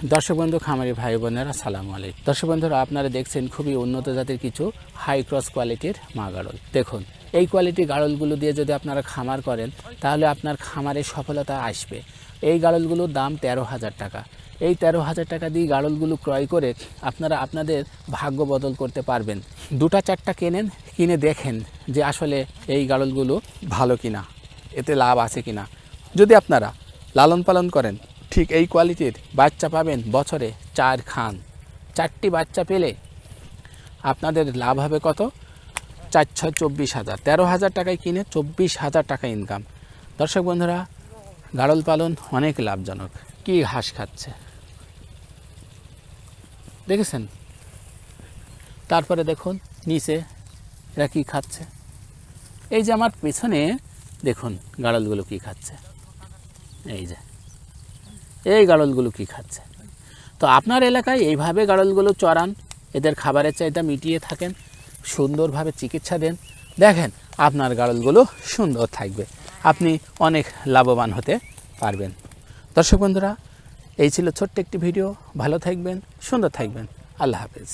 দর্শক বন্ধু খামারি ভাই বোনেরা আসসালামু আলাইকুম। দর্শক বন্ধুরা, আপনারা দেখছেন খুবই উন্নত জাতের কিছু হাই ক্রস কোয়ালিটির মা গাড়ল। দেখুন, এই কোয়ালিটি গাড়লগুলো দিয়ে যদি আপনারা খামার করেন তাহলে আপনার খামারে সফলতা আসবে। এই গাড়লগুলোর দাম 13,000 টাকা। এই 13,000 টাকা দিয়ে গাড়লগুলো ক্রয় করে আপনারা আপনাদের ভাগ্য বদল করতে পারবেন। দুটা চারটা কিনে দেখেন যে আসলে এই গাড়লগুলো ভালো কিনা, এতে লাভ আছে কিনা। যদি আপনারা লালন পালন করেন, ঠিক এই কোয়ালিটির বাচ্চা পাবেন বছরে 4 খান। 4টি বাচ্চা পেলে আপনাদের লাভ হবে কত? 4 × 6 = 24,000। 13,000 টাকায় কিনে 24,000 টাকা ইনকাম। দর্শক বন্ধুরা, গাড়ল পালন অনেক লাভজনক। কি ঘাস খাচ্ছে দেখেছেন? তারপরে দেখুন নিচে এরা কি খাচ্ছে। এই যে আমার পেছনে দেখুন গাড়লগুলো কি খাচ্ছে। এই গাড়লগুলো কি খাচ্ছে। তো আপনার এলাকায় এইভাবে গাড়লগুলো চড়ান, এদের খাবারের চাহিদা মিটিয়ে থাকেন, সুন্দরভাবে চিকিৎসা দেন, দেখেন আপনার গাড়লগুলো সুন্দর থাকবে, আপনি অনেক লাভবান হতে পারবেন। দর্শক বন্ধুরা, এই ছিল ছোট্ট একটি ভিডিও। ভালো থাকবেন, সুন্দর থাকবেন। আল্লাহ হাফেজ।